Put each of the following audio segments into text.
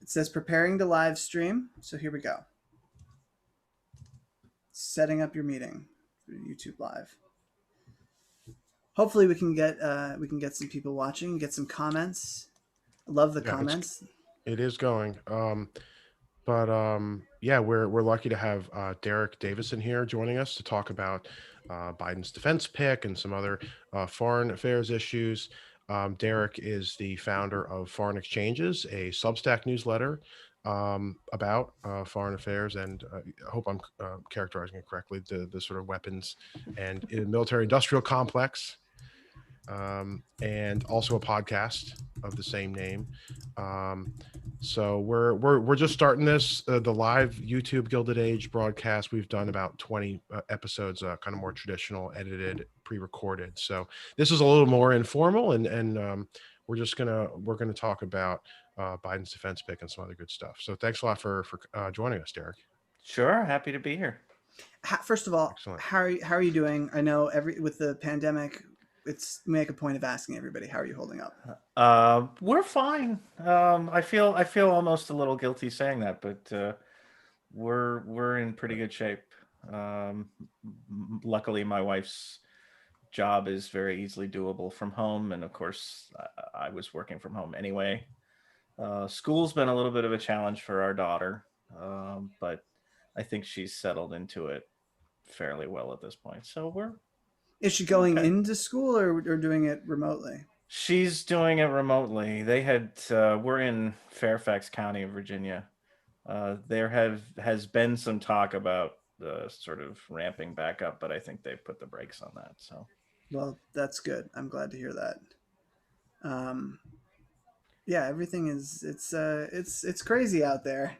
It says preparing to live stream. So here we go. Setting up your meeting for YouTube Live. Hopefully we can get some people watching, get some comments. I love the Yeah, comments. it is going. But yeah, we're lucky to have Derek Davison here joining us to talk about Biden's defense pick and some other foreign affairs issues. Derek is the founder of Foreign Exchanges, a Substack newsletter about foreign affairs, and I hope I'm characterizing it correctly. The sort of weapons and military industrial complex, and also a podcast of the same name. Um, so we're just starting this the live YouTube Gilded Age broadcast. We've done about 20 episodes, kind of more traditional, edited, pre-recorded. So this is a little more informal, and we're gonna talk about Biden's defense pick and some other good stuff. So thanks a lot for joining us, Derek. Sure, happy to be here. First of all, Excellent. how are you doing? I know with the pandemic, it's make a point of asking everybody how are you holding up. We're fine. I feel almost a little guilty saying that, but we're in pretty good shape. Um, Luckily, my wife's job is very easily doable from home, and of course, I was working from home anyway. School's been a little bit of a challenge for our daughter, but I think she's settled into it fairly well at this point. So Is she we're going okay. into school or doing it remotely? She's doing it remotely. We're in Fairfax County, Virginia. There has been some talk about sort of ramping back up, but I think they put the brakes on that. So Well, that's good. I'm glad to hear that. Um, yeah, everything is it's crazy out there.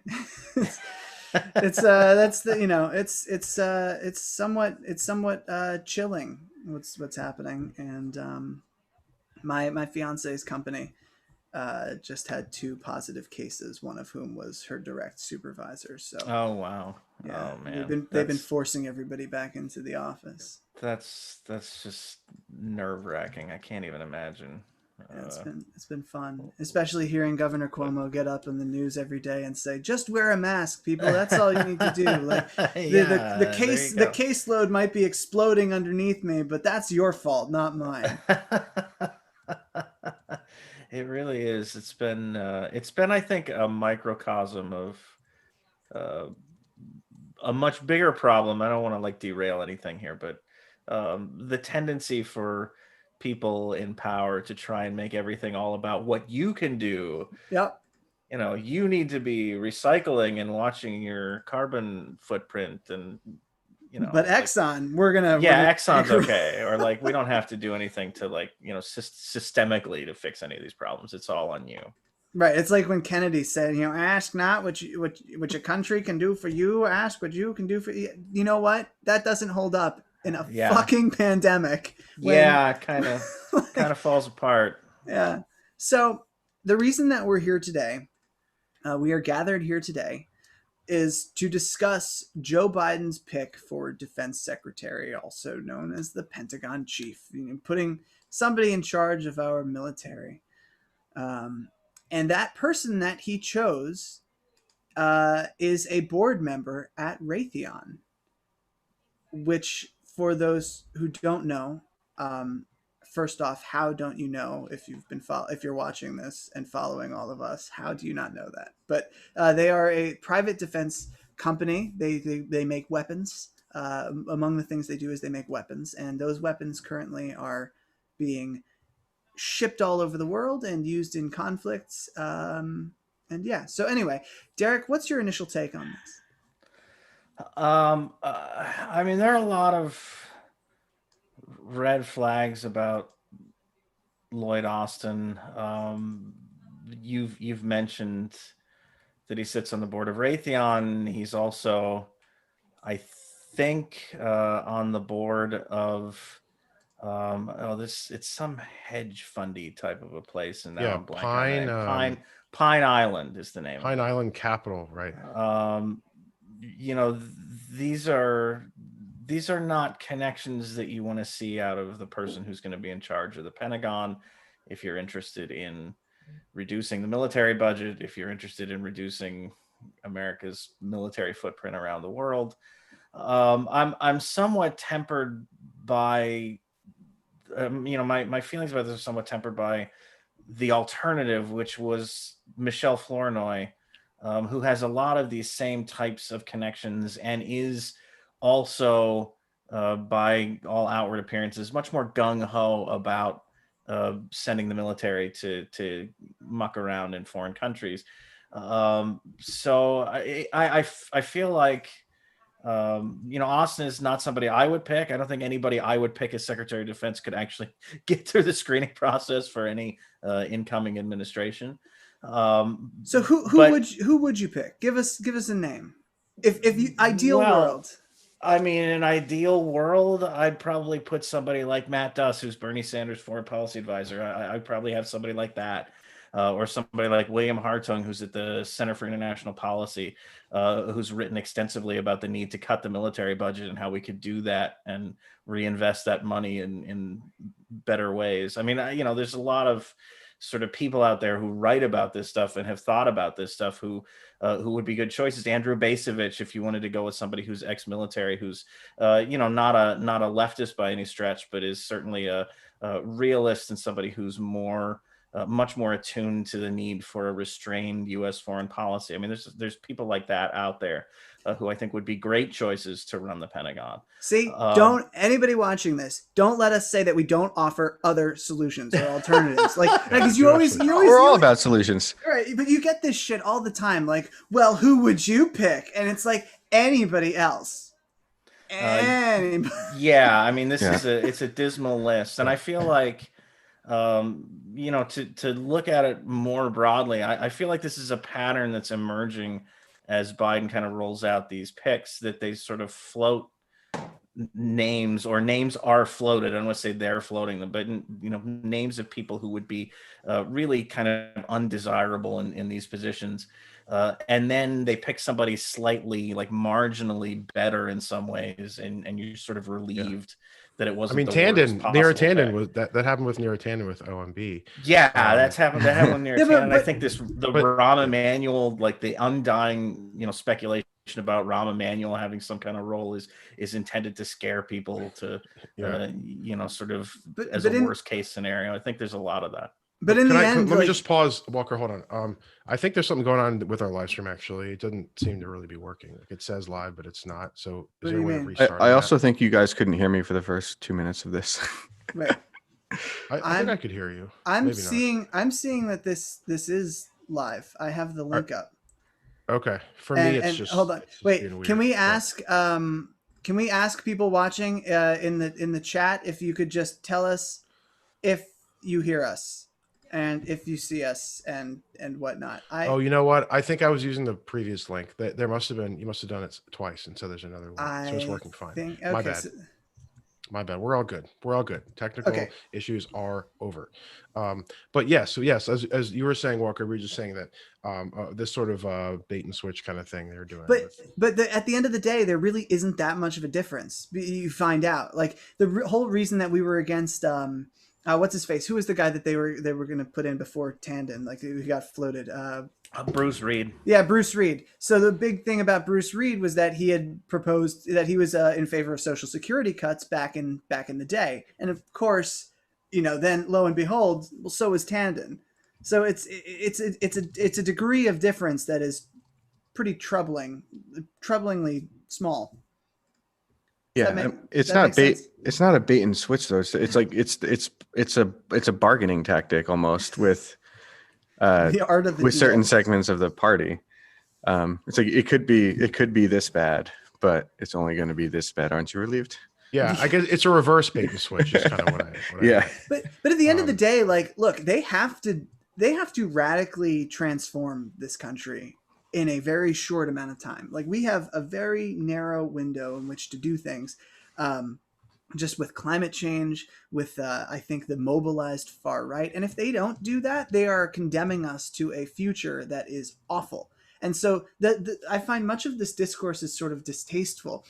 it's that's the it's somewhat chilling what's happening, and my fiance's company just had two positive cases, one of whom was her direct supervisor. So oh wow. yeah, Oh man. they've been forcing everybody back into the office. That's just nerve wracking. I can't even imagine. Yeah, Uh, it's been fun, especially hearing Governor but Cuomo get up in the news every day and say, "Just wear a mask, people. That's all you need to do." Like yeah, there you the go. caseload might be exploding underneath me, but that's your fault, not mine. It really is. It's been I think a microcosm of uh, a much bigger problem. I don't want to like derail anything here, but the tendency for people in power to try and make everything all about what you can do. Yep. You need to be recycling and watching your carbon footprint, and But it's like, Exxon, we're yeah, gonna Exxon's okay, or like we don't have to do anything to like systemically to fix any of these problems. It's all on you. right. It's like when Kennedy said, ask not what your country can do for you, ask what you can do for you. You know what? That doesn't hold up in a Yeah, fucking pandemic when yeah, kind of like, falls apart. yeah. So the reason that we're here today, we are gathered here today, is to discuss Joe Biden's pick for defense secretary, also known as the Pentagon chief, putting somebody in charge of our military. Um, and that person that he chose is a board member at Raytheon, which, for those who don't know, first off, how don't you know if if you're watching this and following all of us? How do you not know that? But they are a private defense company. They make weapons. Among the things they do is they make weapons, and those weapons currently are being shipped all over the world and used in conflicts. And yeah, so anyway, Derek, what's your initial take on this? I mean, there are a lot of red flags about Lloyd Austin. You've mentioned that he sits on the board of Raytheon. He's also, I think, on the board of this it's some hedge fundy type of a place, and now Yeah, I'm blanking on the name. Pine Pine Island is the name of Pine Island Capital, right? it. You know, these are not connections that you want to see out of the person who's going to be in charge of the Pentagon if you're interested in reducing the military budget, if you're interested in reducing America's military footprint around the world. I'm somewhat tempered by, my feelings about this are somewhat tempered by the alternative, which was Michelle Flournoy, who has a lot of these same types of connections and is also, by all outward appearances, much more gung ho about sending the military to muck around in foreign countries. So I feel like, Austin is not somebody I would pick. I don't think anybody I would pick as Secretary of Defense could actually get through the screening process for any incoming administration. So who would you pick? Give us a name. If you ideal world. I mean, in an ideal world, I'd probably put somebody like Matt Duss, who's Bernie Sanders' foreign policy advisor. I'd probably have somebody like that. Or somebody like William Hartung, who's at the Center for International Policy, who's written extensively about the need to cut the military budget and how we could do that and reinvest that money in better ways. I mean, there's a lot of sort of people out there who write about this stuff and have thought about this stuff who would be good choices. Andrew Bacevich, if you wanted to go with somebody who's ex-military, who's not a leftist by any stretch, but is certainly a realist and somebody who's much more attuned to the need for a restrained U.S. foreign policy. I mean, there's people like that out there who I think would be great choices to run the Pentagon. See, don't anybody watching this, don't let us say that we don't offer other solutions or alternatives. Because we're all about solutions, right? But you get this shit all the time. Like, well, who would you pick? And it's like anybody else. Yeah, I mean, it's a dismal list, and I feel like, to look at it more broadly, I feel like this is a pattern that's emerging as Biden kind of rolls out these picks, that they sort of float names, or names are floated. I don't want to say they're floating them, but names of people who would be really kind of undesirable in these positions. And then they pick somebody slightly, like, marginally better in some ways, and you're sort of relieved that it wasn't. I mean, Neera Tanden was that happened with Neera Tanden with OMB. Yeah, that's happened. That happened with Neera Tanden. I think the Rahm Emanuel, like the undying, speculation about Rahm Emanuel having some kind of role is intended to scare people to, sort of as a worst case scenario. I think there's a lot of that. But in the end, let me just pause, Walker. Hold on. I think there's something going on with our live stream. Actually, it doesn't seem to really be working. Like, it says live, but it's not. So, is there a way of restarting? I also think you guys couldn't hear me for the first 2 minutes of this. Right. I think I could hear you. I'm seeing that this is live. I have the link up. Okay. For me, it's just. Hold on. Wait. Can we ask? Can we ask people watching in the chat if you could just tell us if you hear us? And if you see us and whatnot. You know what? I think I was using the previous link. There must have been, you must have done it twice, and so there's another one. So it's working fine. My bad. My bad. We're all good. Technical issues are over. But yes, as you were saying, Walker, we were just saying that this sort of bait and switch kind of thing they're doing. But at the end of the day, there really isn't that much of a difference. You find out, like, the whole reason that we were against what's his face? Who was the guy that they were going to put in before Tanden? Like, who got floated? Bruce Reed. Yeah, Bruce Reed. So the big thing about Bruce Reed was that he had proposed that he was in favor of Social Security cuts back in the day, and of course, then lo and behold, well, so is Tanden. So it's a degree of difference that is pretty troublingly small. Yeah, it's not bait. Sense? It's not a bait and switch though. It's like it's a bargaining tactic almost with the art of with certain segments of the party. It's like it could be this bad, but it's only going to be this bad. Aren't you relieved? Yeah, I guess it's a reverse bait and switch. Is kind of what I yeah. But at the end of the day, like, look, they have to radically transform this country in a very short amount of time. Like, we have a very narrow window in which to do things, just with climate change, with I think the mobilized far right. And if they don't do that, they are condemning us to a future that is awful. And so I find much of this discourse is sort of distasteful.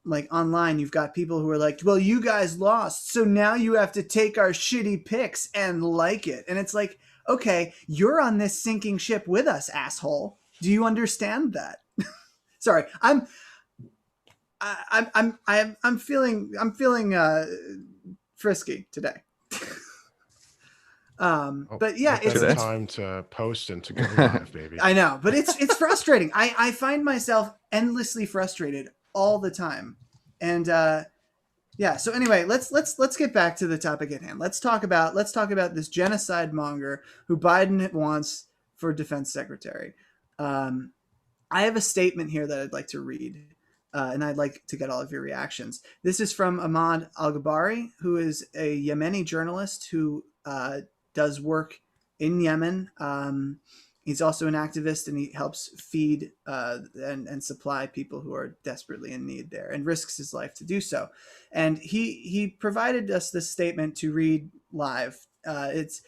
Like, online, you've got people who are like, well, you guys lost, so now you have to take our shitty picks and like it. And it's like, Okay, you're on this sinking ship with us, asshole. Do you understand that? Sorry, I'm feeling frisky today. But yeah, it's it's time to post and to go live, baby. I know, but it's frustrating. I find myself endlessly frustrated all the time, and yeah. So anyway, let's get back to the topic at hand. Let's talk about this genocide monger who Biden wants for defense secretary. I have a statement here that I'd like to read. And I'd like to get all of your reactions. This is from Ahmad Al-Ghabari, who is a Yemeni journalist who does work in Yemen. He's also an activist, and he helps feed and supply people who are desperately in need there, and risks his life to do so. And he provided us this statement to read live. It's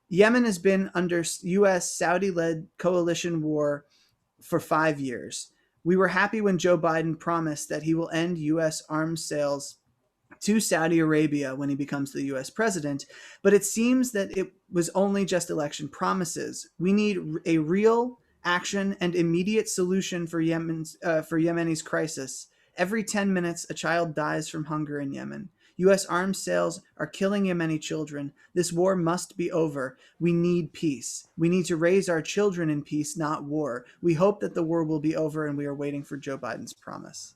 Yemen has been under U.S. Saudi-led coalition war for 5 years. We were happy when Joe Biden promised that he will end U.S. arms sales to Saudi Arabia when he becomes the U.S. president, but it seems that it was only just election promises. We need a real action and immediate solution for Yemen's crisis. Every 10 minutes, a child dies from hunger in Yemen. U.S. arms sales are killing Yemeni children. This war must be over. We need peace. We need to raise our children in peace, not war. We hope that the war will be over, and we are waiting for Joe Biden's promise.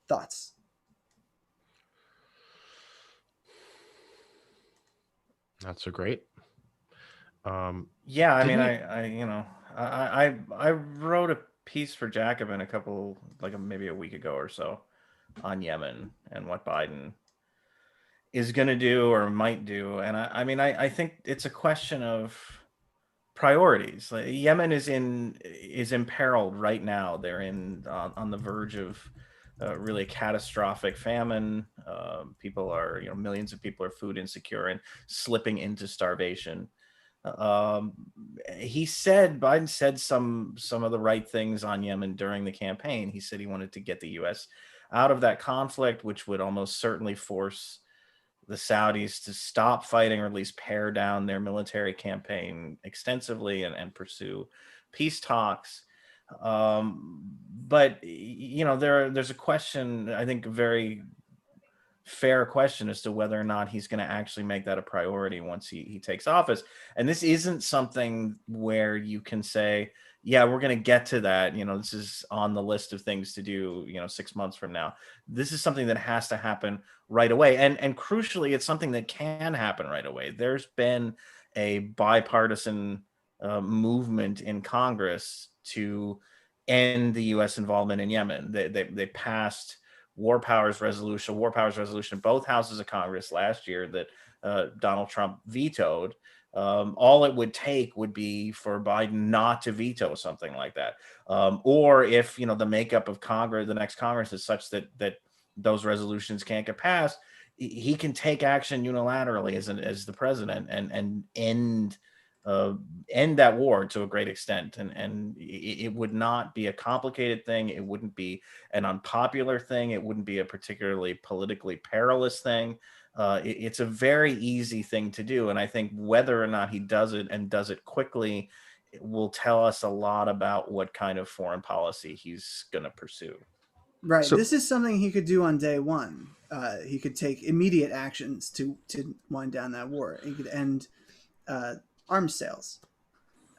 Thoughts? Not so great. Yeah, I mean, I wrote a piece for Jacobin maybe a week ago or so on Yemen and what Biden is going to do or might do, and I think it's a question of priorities. Like, Yemen is imperiled right now. They're on the verge of really catastrophic famine. People are, millions of people are food insecure and slipping into starvation. Biden said some of the right things on Yemen during the campaign. He said he wanted to get the U.S. out of that conflict, which would almost certainly force the Saudis to stop fighting, or at least pare down their military campaign extensively and pursue peace talks. But there's a question, I think, a very fair question as to whether or not he's going to actually make that a priority once he takes office. And this isn't something where you can say, yeah, we're going to get to that. This is on the list of things to do, 6 months from now. This is something that has to happen right away. And crucially, it's something that can happen right away. There's been a bipartisan movement in Congress to end the U.S. involvement in Yemen. They passed war powers resolution in both houses of Congress last year that Donald Trump vetoed. All it would take would be for Biden not to veto something like that. Or if, the makeup of Congress, the next Congress, is such that those resolutions can't get passed, he can take action unilaterally as the president and end that war to a great extent. And it would not be a complicated thing. It wouldn't be an unpopular thing. It wouldn't be a particularly politically perilous thing. It's a very easy thing to do. And I think whether or not he does it, and does it quickly, it will tell us a lot about what kind of foreign policy he's going to pursue. Right. So, this is something he could do on day one. He could take immediate actions to wind down that war. He could end arms sales.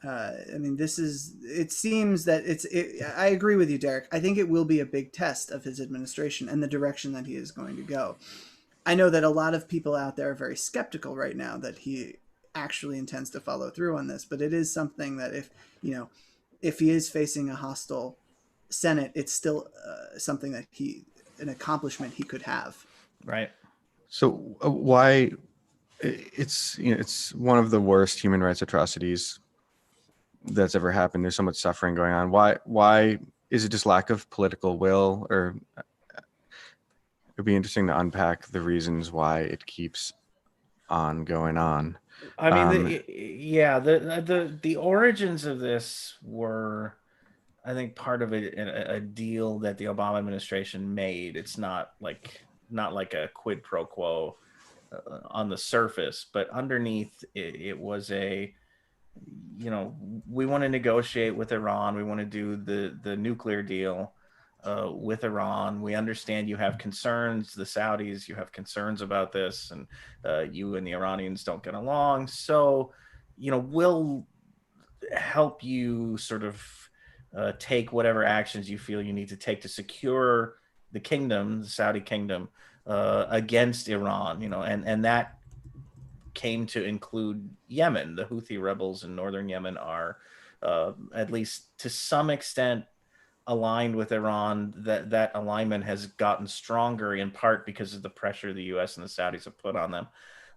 It seems that I agree with you, Derek. I think it will be a big test of his administration and the direction that he is going to go. I know that a lot of people out there are very skeptical right now that he actually intends to follow through on this, but it is something that if he is facing a hostile Senate, it's still something that an accomplishment he could have. Right. So why it's one of the worst human rights atrocities that's ever happened. There's so much suffering going on. Why is it just lack of political will, or it'd be interesting to unpack the reasons why it keeps on going on. I mean, the origins of this were, I think, part of a deal that the Obama administration made. It's not like a quid pro quo on the surface, but underneath it was a, we want to negotiate with Iran. We want to do the nuclear deal with Iran. We understand you have concerns, the Saudis, you have concerns about this, and you and the Iranians don't get along. So, we'll help you sort of take whatever actions you feel you need to take to secure the kingdom, the Saudi kingdom, against Iran, and that came to include Yemen. The Houthi rebels in northern Yemen are, at least to some extent, aligned with Iran. That alignment has gotten stronger in part because of the pressure the U.S. and the Saudis have put on them.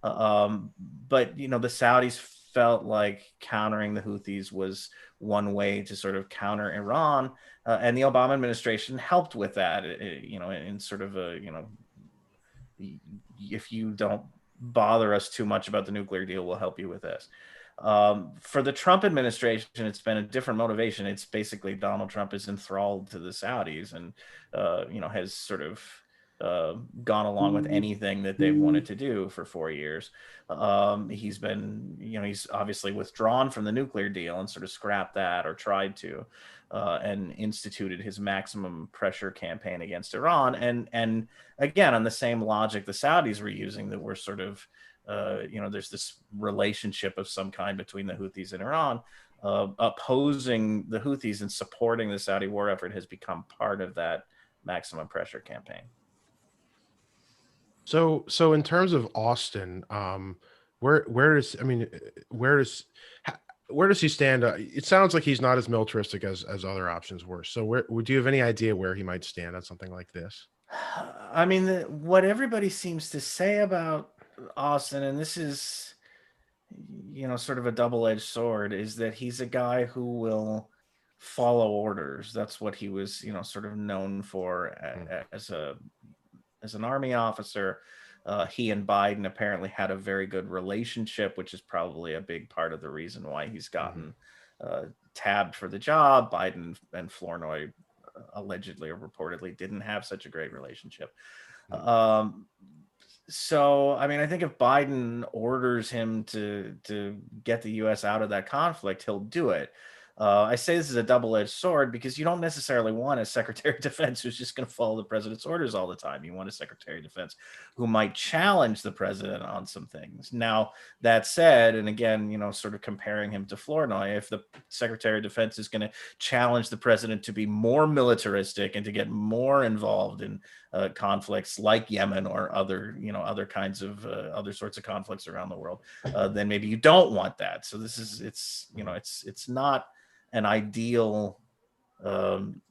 But the Saudis felt like countering the Houthis was one way to sort of counter Iran, and the Obama administration helped with that. In sort of a if you don't bother us too much about the nuclear deal, we'll help you with this. For the Trump administration, it's been a different motivation. It's basically Donald Trump is enthralled to the Saudis and, has sort of gone along with anything that they've wanted to do for 4 years. He's been, he's obviously withdrawn from the nuclear deal and sort of scrapped that or tried to, and instituted his maximum pressure campaign against Iran. And again, on the same logic the Saudis were using, that we're sort of, there's this relationship of some kind between the Houthis and Iran. Opposing the Houthis and supporting the Saudi war effort has become part of that maximum pressure campaign. So in terms of Austin, where does he stand? It sounds like he's not as militaristic as other options were. So do you have any idea where he might stand on something like this? I mean, what everybody seems to say about Austin, and this is, sort of a double-edged sword, is that he's a guy who will follow orders. That's what he was, sort of known for as an army officer. He and Biden apparently had a very good relationship, which is probably a big part of the reason why he's gotten tabbed for the job. Biden and Flournoy allegedly or reportedly didn't have such a great relationship. So, I mean, I think if Biden orders him to get the U.S. out of that conflict, he'll do it. I say this is a double-edged sword because you don't necessarily want a Secretary of Defense who's just going to follow the president's orders all the time. You want a Secretary of Defense who might challenge the president on some things. Now, that said, and again, sort of comparing him to Flournoy, if the Secretary of Defense is going to challenge the president to be more militaristic and to get more involved in conflicts like Yemen or other kinds of other sorts of conflicts around the world, then maybe you don't want that. So it's not an ideal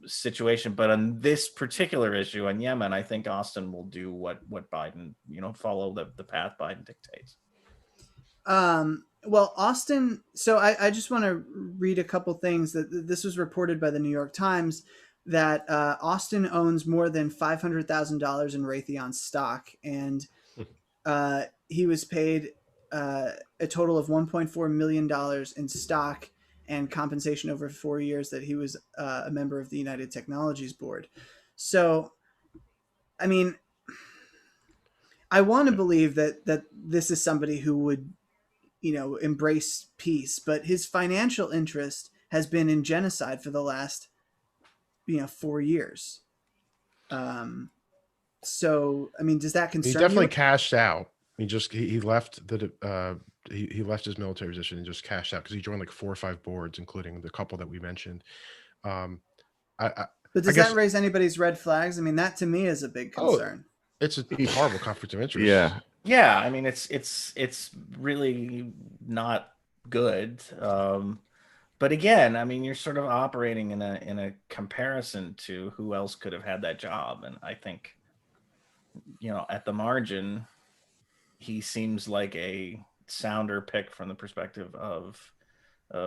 situation, but on this particular issue on Yemen, I think Austin will do what Biden, follow the path Biden dictates. Well, Austin, so I just want to read a couple things. That this was reported by the New York Times that Austin owns more than $500,000 in Raytheon stock, and he was paid a total of $1.4 million in stock and compensation over 4 years that he was a member of the United Technologies Board. So, I mean, I want to believe that this is somebody who would, embrace peace, but his financial interest has been in genocide for the last, 4 years. So, I mean, does that concern you? He definitely cashed out. He left he left his military position and just cashed out because he joined like 4 or 5 boards, including the couple that we mentioned. But does that raise anybody's red flags? I mean, that to me is a big concern. It's a horrible conflict of interest. Yeah. I mean, it's really not good. But again, I mean, you're sort of operating in a comparison to who else could have had that job, and I think, at the margin, he seems like a sounder pick from the perspective of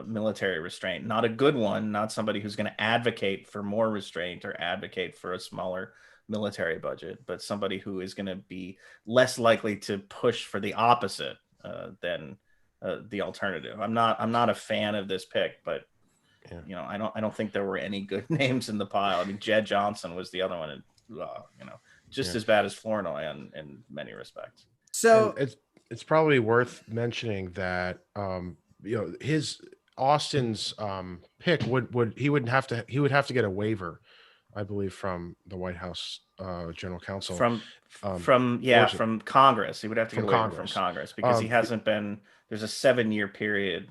military restraint. Not a good one, not somebody who's going to advocate for more restraint or advocate for a smaller military budget, but somebody who is going to be less likely to push for the opposite than the alternative. I'm not a fan of this pick, but I don't think there were any good names in the pile. I mean, Jed Johnson was the other one, just as bad as Flournoy in many respects. So it's probably worth mentioning that his Austin's pick would he would have to get a waiver, I believe, from the White House General Counsel from Congress. He would have to get a waiver from Congress because he hasn't been. There's a 7-year period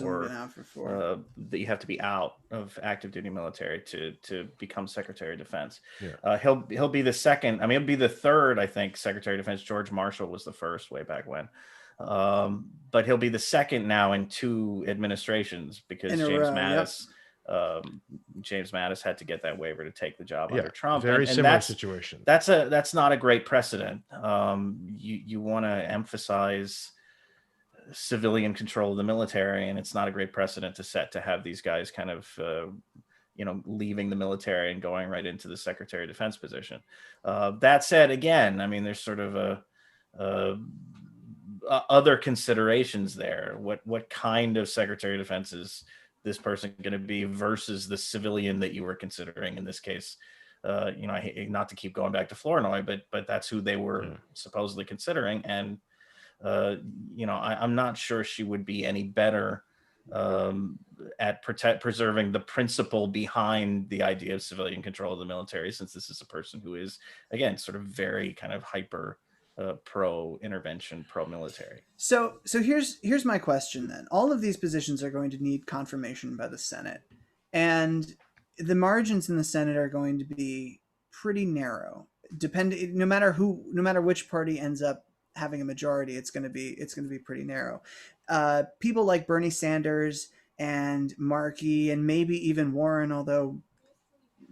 for that you have to be out of active duty military to become Secretary of Defense. Yeah. He'll be the second. I mean, he'll be the third. I think Secretary of Defense. George Marshall was the first way back when. But he'll be the second now in 2 administrations because James Mattis had to get that waiver to take the job under Trump. Very similar situation. That's not a great precedent. You want to emphasize civilian control of the military, and it's not a great precedent to set to have these guys kind of leaving the military and going right into the Secretary of Defense position. That said, again, I mean, there's sort of other considerations there. What kind of Secretary of Defense is this person going to be versus the civilian that you were considering in this case? I hate not to keep going back to Flournoy, but that's who they were supposedly considering. And, I'm not sure she would be any better at preserving the principle behind the idea of civilian control of the military, since this is a person who is, again, sort of very kind of hyper pro-intervention, pro-military. So here's my question then. All of these positions are going to need confirmation by the Senate, and the margins in the Senate are going to be pretty narrow. No matter which party ends up having a majority, it's going to be pretty narrow. People like Bernie Sanders and Markey and maybe even Warren, although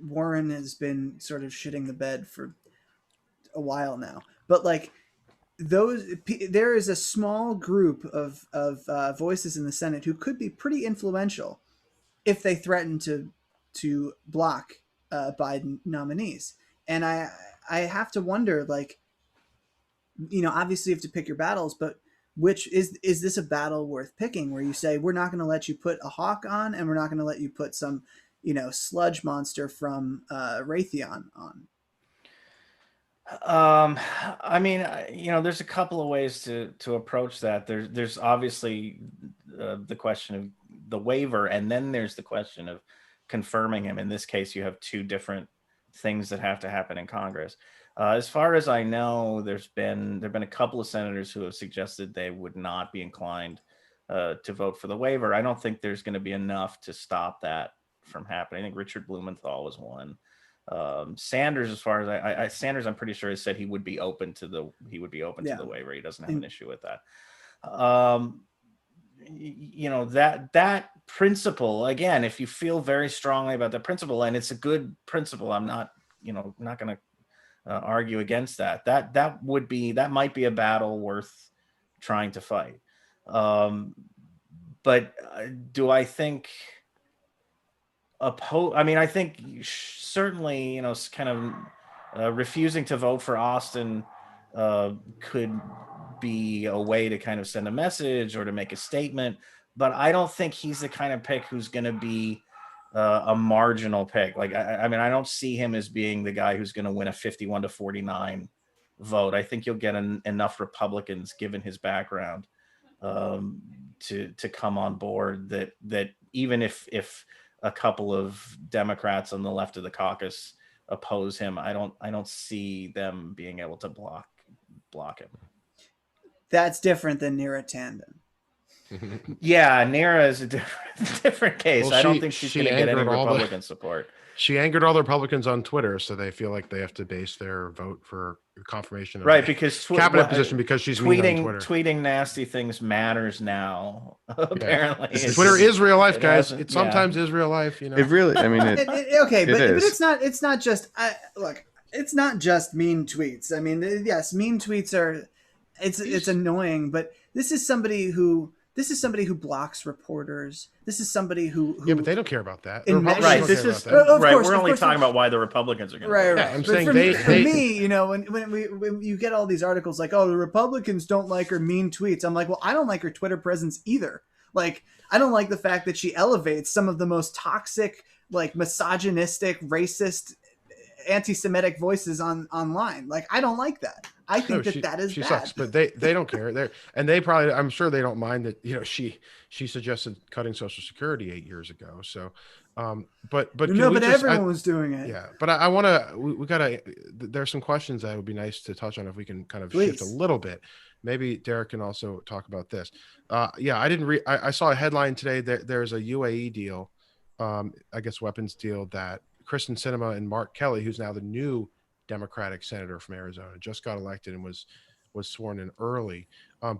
Warren has been sort of shitting the bed for a while now. But like there is a small group of voices in the Senate who could be pretty influential if they threaten to block Biden nominees. And I have to wonder, like, obviously you have to pick your battles, but which is this a battle worth picking, where you say, we're not going to let you put a hawk on, and we're not going to let you put some, sludge monster from Raytheon on? I mean, there's a couple of ways to approach that. There's obviously the question of the waiver, and then there's the question of confirming him. In this case, you have 2 different things that have to happen in Congress. As far as I know, there've been a couple of senators who have suggested they would not be inclined to vote for the waiver. I don't think there's going to be enough to stop that from happening. I think Richard Blumenthal was one. Sanders, as far as Sanders, I'm pretty sure has said he would be open to the waiver. He doesn't have an issue with that. That principle, again, if you feel very strongly about the principle, and it's a good principle, I'm not going to argue against that. That might be a battle worth trying to fight. But do I think I think certainly, kind of refusing to vote for Austin could be a way to kind of send a message or to make a statement, but I don't think he's the kind of pick who's going to be a marginal pick. Like, I mean, I don't see him as being the guy who's going to win a 51-49 vote. I think you'll get enough Republicans, given his background, to come on board that even if a couple of Democrats on the left of the caucus oppose him, I don't see them being able to block him. That's different than Neera Tanden. Yeah, Neera is a different case. Well, I don't think she's going to get any Republican support. She angered all the Republicans on Twitter, so they feel like they have to base their vote for confirmation of because cabinet position because she's mean on Twitter. Tweeting nasty things matters now. Apparently, Twitter is real life, guys. It sometimes is real life. It really. I mean, but it's not. It's not just. Look, it's not just mean tweets. I mean, yes, mean tweets are. It's annoying, but this is somebody who blocks reporters. This is somebody who but they don't care about that. Right. This is right. We're only talking about why the Republicans are going to. Right. Yeah, I'm saying for me, when you get all these articles like, oh, the Republicans don't like her mean tweets. I'm like, well, I don't like her Twitter presence either. Like, I don't like the fact that she elevates some of the most toxic, like misogynistic, racist anti-Semitic voices online. Like, I don't like that. I think that is she bad. sucks, but they don't care. They probably, I'm sure they don't mind that, she suggested cutting Social Security 8 years ago. So, but everyone was doing it. Yeah, but I want to. We gotta. There's some questions that would be nice to touch on if we can kind of shift a little bit. Maybe Derek can also talk about this. Yeah, I didn't read. I saw a headline today that there's a UAE deal, I guess weapons deal, that Kristen Sinema and Mark Kelly, who's now the new Democratic senator from Arizona, just got elected and was sworn in early.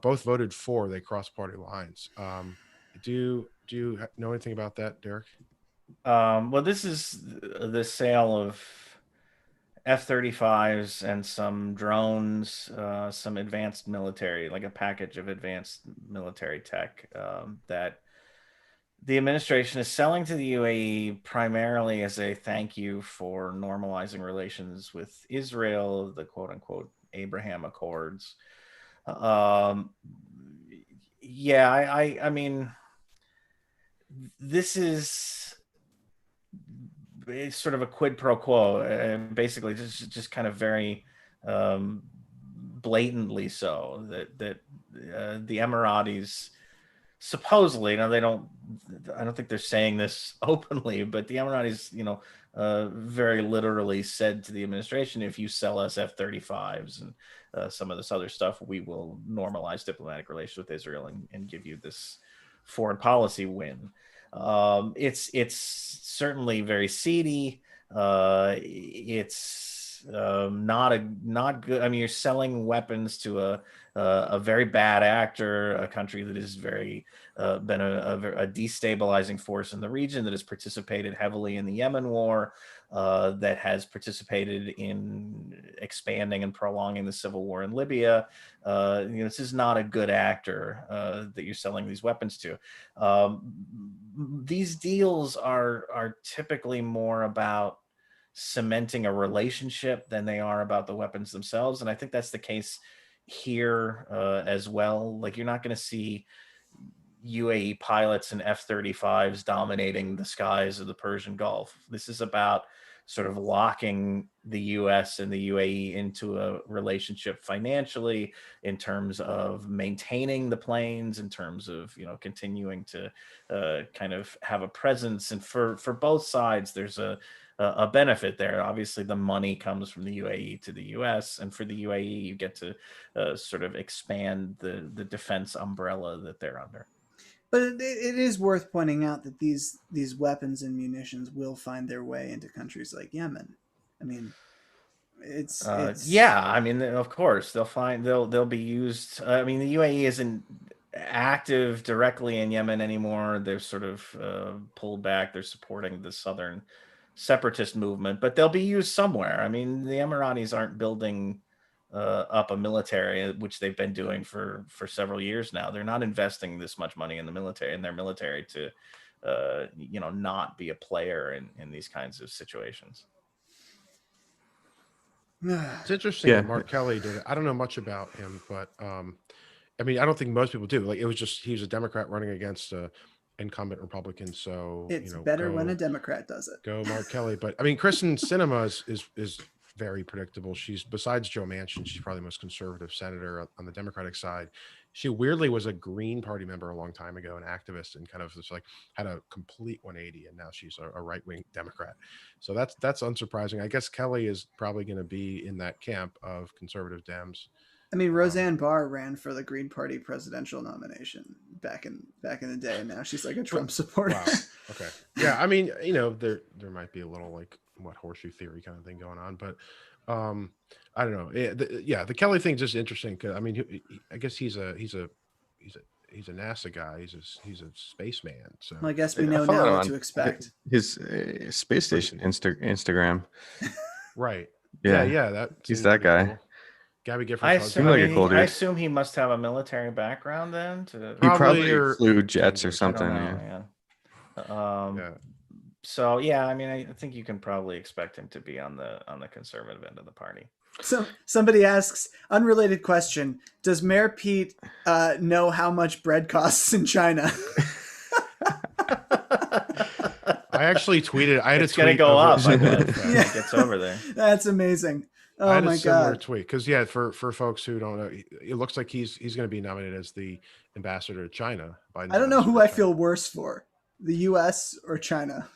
Both voted for. They crossed party lines. Do you know anything about that, Derek? Well, this is the sale of F-35s and some drones, some advanced military, like a package of advanced military tech that the administration is selling to the UAE primarily as a thank you for normalizing relations with Israel, the quote unquote Abraham Accords. Yeah, I mean, this is sort of a quid pro quo, and basically just kind of very blatantly so that the Emiratis supposedly, now I don't think they're saying this openly, but the Emiratis, very literally said to the administration, if you sell us F-35s and some of this other stuff, we will normalize diplomatic relations with Israel and give you this foreign policy win. It's certainly very seedy. It's not good. I mean, you're selling weapons to a very bad actor, a country that has been a destabilizing force in the region, that has participated heavily in the Yemen war, that has participated in expanding and prolonging the civil war in Libya. This is not a good actor that you're selling these weapons to. These deals are typically more about cementing a relationship than they are about the weapons themselves, and I think that's the case here as well. Like, you're not going to see UAE pilots and F-35s dominating the skies of the Persian Gulf. This is about sort of locking the US and the UAE into a relationship financially, in terms of maintaining the planes, in terms of, continuing to kind of have a presence. And for both sides, there's a benefit there. Obviously, the money comes from the UAE to the US, and for the UAE, you get to sort of expand the defense umbrella that they're under. But it is worth pointing out that these weapons and munitions will find their way into countries like Yemen. I mean, it's yeah. I mean, of course they'll be used. I mean, the UAE isn't active directly in Yemen anymore. They're sort of pulled back. They're supporting the southern separatist movement, but they'll be used somewhere. I mean, the Emiratis aren't building up a military, which they've been doing for several years now. They're not investing this much money in their military to not be a player in these kinds of situations. It's interesting that Mark Kelly did it. I don't know much about him, but I mean, I don't think most people do. Like, he was a Democrat running against incumbent Republican, so it's better when a Democrat does it. Go Mark Kelly. But I mean, Kristen Sinema is very predictable. She's, besides Joe Manchin, she's probably the most conservative senator on the Democratic side. She weirdly was a Green Party member a long time ago, an activist, and kind of just like had a complete 180, and now she's a right-wing Democrat. So that's unsurprising. I guess Kelly is probably going to be in that camp of conservative Dems. I mean, Roseanne Barr ran for the Green Party presidential nomination back in the day, and now she's like a Trump supporter. Wow. Okay. Yeah, I mean, there might be a little like horseshoe theory kind of thing going on, but I don't know. The Kelly thing's just interesting because, I mean, I guess he's a NASA guy. He's a spaceman. So well, I guess we know now what to expect. His space station Instagram. Right. Yeah. He's that guy. Cool. Gabby Gifford. I assume he must have a military background then. He probably flew jets or something. Yeah. So yeah, I mean, I think you can probably expect him to be on the conservative end of the party. So somebody asks, unrelated question: does Mayor Pete know how much bread costs in China? I actually tweeted. I had it's a tweet. Gonna go up, I bet. Yeah. It gets over there. That's amazing. I Oh had my a similar God. tweet because yeah, for folks who don't know, it looks like he's going to be nominated as the ambassador to China. Biden's I don't know ambassador who to I China. feel worse for, the U.S. or China.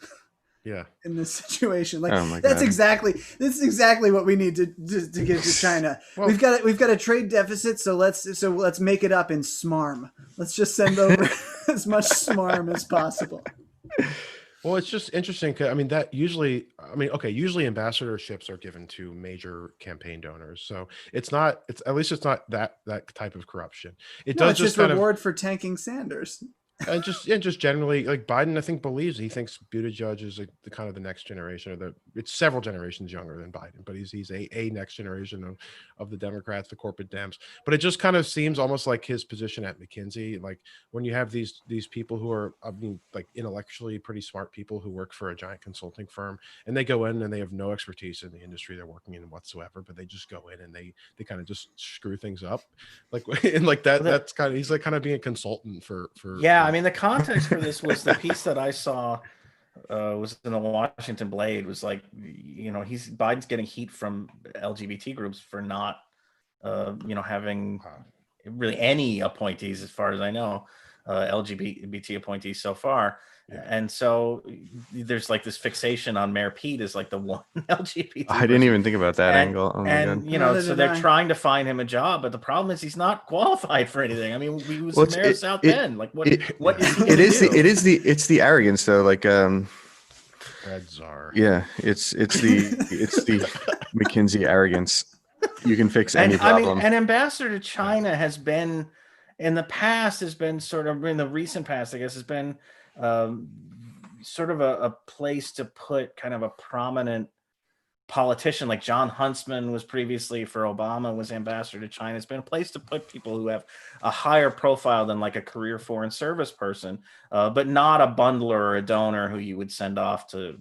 Yeah. In this situation, like Oh my that's God. exactly what we need to give to China. Well, we've got a trade deficit, so let's make it up in smarm. Let's just send over as much smarm as possible. Well, it's just interesting. I mean, usually ambassadorships are given to major campaign donors, so it's not that type of corruption. It No, does it's just just reward for tanking Sanders. and just generally, like Biden, I think he thinks Buttigieg is like the kind of the next generation, it's several generations younger than Biden, but he's a next generation of the Democrats, the corporate Dems. But it just kind of seems almost like his position at McKinsey, like when you have these people who are, I mean, like intellectually pretty smart people who work for a giant consulting firm, and they go in and they have no expertise in the industry they're working in whatsoever, but they just go in and they kind of just screw things up, like and like that. That's kind of, he's like kind of being a consultant for. Yeah, I mean, the context for this was the piece that I saw was in the Washington Blade. Was like, Biden's getting heat from LGBT groups for not, having really any appointees, as far as I know, LGBT appointees so far. Yeah. And so there's like this fixation on Mayor Pete as like the one LGBT. I didn't even think about that angle. Oh my God. So they're trying to find him a job, but the problem is he's not qualified for anything. I mean, he was the mayor of South Bend. Like, what is he it is do? It's the arrogance though. Like, Red Czar. Yeah, it's the McKinsey arrogance. You can fix any problem. I mean, an ambassador to China has been in the past, sort of in the recent past, I guess, has been sort of a place to put kind of a prominent politician. Like John Huntsman was previously for Obama, was ambassador to China. It's been a place to put people who have a higher profile than like a career foreign service person, but not a bundler or a donor who you would send off to,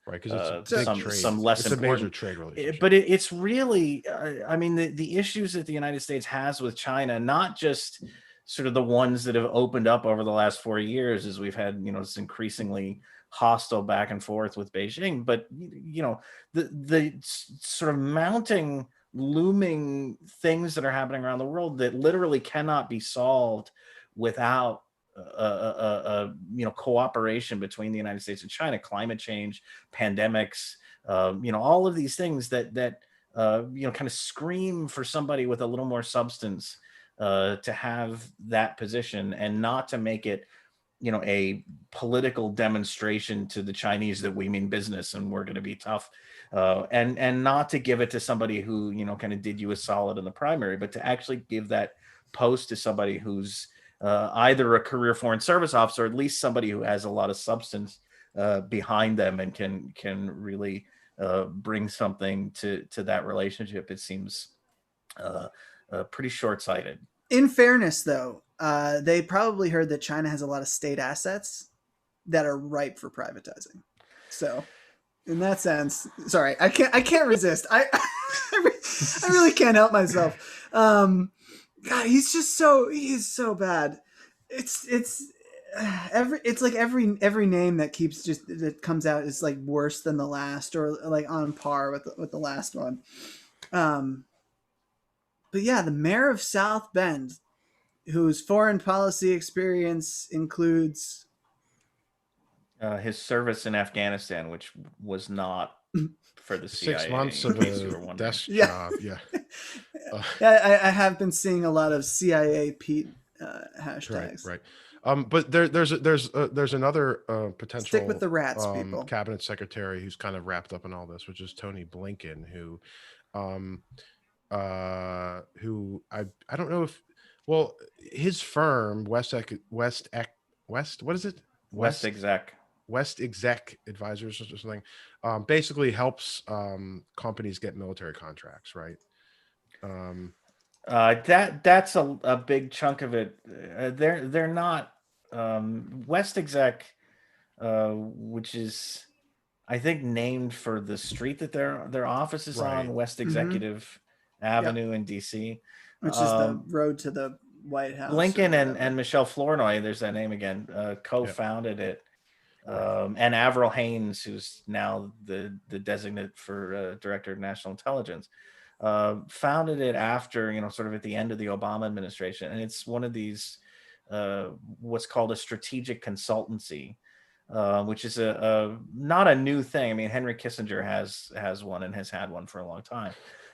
right, because it's some less it's important a major trade relationship. But it's really, I mean, the issues that the United States has with China, not just sort of the ones that have opened up over the last 4 years, as we've had, this increasingly hostile back and forth with Beijing, but the sort of mounting, looming things that are happening around the world that literally cannot be solved without cooperation between the United States and China. Climate change, pandemics, all of these things that kind of scream for somebody with a little more substance to have that position, and not to make it a political demonstration to the Chinese that we mean business and we're going to be tough, and not to give it to somebody who kind of did you a solid in the primary, but to actually give that post to somebody who's either a career foreign service officer, or at least somebody who has a lot of substance behind them and can really bring something to that relationship. It seems pretty short-sighted. In fairness, though, they probably heard that China has a lot of state assets that are ripe for privatizing. So, in that sense, sorry, I can't resist. I really can't help myself. God, he's so bad. It's like every name that comes out is like worse than the last, or like on par with the last one. But yeah, the mayor of South Bend, whose foreign policy experience includes his service in Afghanistan, which was not for the CIA. 6 months of a desk job. Yeah. I have been seeing a lot of CIA Pete hashtags. Right. But there's another potential stick with the rats, people. Cabinet secretary who's kind of wrapped up in all this, which is Tony Blinken, who I don't know if, well, his firm West Exec Advisors or something, basically helps companies get military contracts, right? That's a big chunk of it. They're not West Exec, which is, I think, named for the street that their office is on, West Executive Avenue in DC, which is the road to the White House. Lincoln and Michelle Flournoy, there's that name again, co-founded it. And Avril Haines, who's now the designate for director of national intelligence, founded it after, sort of at the end of the Obama administration. And it's one of these, what's called a strategic consultancy, which is not a new thing. I mean, Henry Kissinger has one and has had one for a long time.